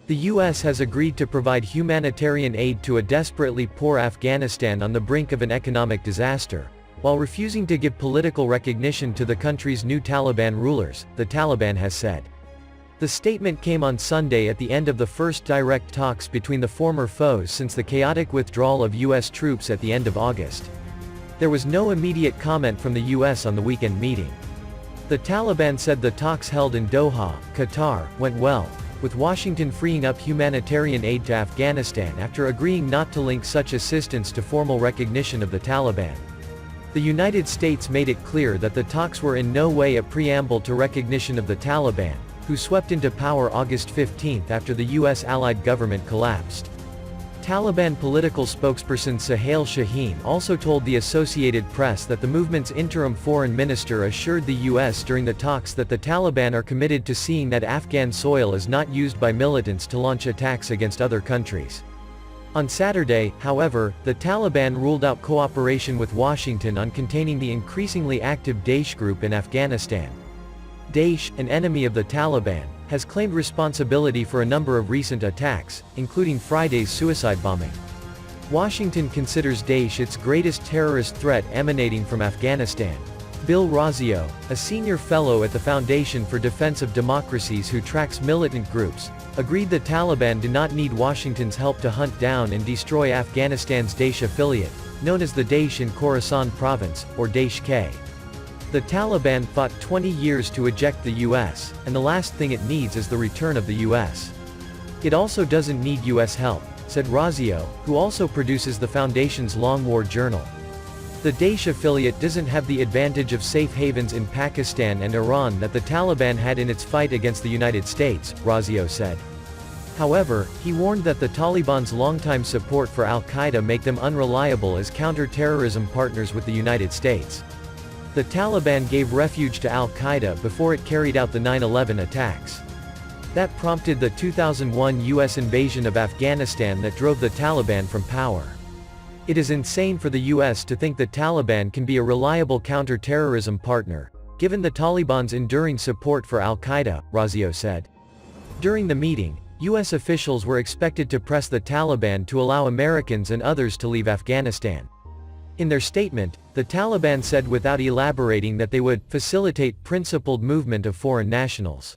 The U.S. has agreed to provide humanitarian aid to a desperately poor Afghanistan on the brink of an economic disaster, while refusing to give political recognition to the country's new Taliban rulers, the Taliban has said. The statement came on Sunday at the end of the first direct talks between the former foes since the chaotic withdrawal of U.S. troops at the end of August. There was no immediate comment from the U.S. on the weekend meeting. The Taliban said the talks held in Doha, Qatar, went well, with Washington freeing up humanitarian aid to Afghanistan after agreeing not to link such assistance to formal recognition of the Taliban. The United States made it clear that the talks were in no way a preamble to recognition of the Taliban, who swept into power August 15 after the U.S. allied government collapsed. Taliban political spokesperson Suhail Shaheen also told the Associated Press that the movement's interim foreign minister assured the U.S. during the talks that the Taliban are committed to seeing that Afghan soil is not used by militants to launch attacks against other countries. On Saturday, however, the Taliban ruled out cooperation with Washington on containing the increasingly active Daesh group in Afghanistan. Daesh, an enemy of the Taliban, has claimed responsibility for a number of recent attacks, including Friday's suicide bombing. Washington considers Daesh its greatest terrorist threat emanating from Afghanistan. Bill Razio, a senior fellow at the Foundation for Defense of Democracies who tracks militant groups, agreed the Taliban do not need Washington's help to hunt down and destroy Afghanistan's Daesh affiliate, known as the Daesh in Khorasan province, or Daesh-K. The Taliban fought 20 years to eject the U.S., and the last thing it needs is the return of the U.S. It also doesn't need U.S. help, said Razio, who also produces the Foundation's Long War Journal. The Daesh affiliate doesn't have the advantage of safe havens in Pakistan and Iran that the Taliban had in its fight against the United States, Razio said. However, he warned that the Taliban's longtime support for al-Qaeda make them unreliable as counter-terrorism partners with the United States. The Taliban gave refuge to al-Qaeda before it carried out the 9/11 attacks. That prompted the 2001 U.S. invasion of Afghanistan that drove the Taliban from power. It is insane for the U.S. to think the Taliban can be a reliable counter-terrorism partner, given the Taliban's enduring support for al-Qaeda, Razio said. During the meeting, U.S. officials were expected to press the Taliban to allow Americans and others to leave Afghanistan. In their statement, the Taliban said without elaborating that they would facilitate principled movement of foreign nationals.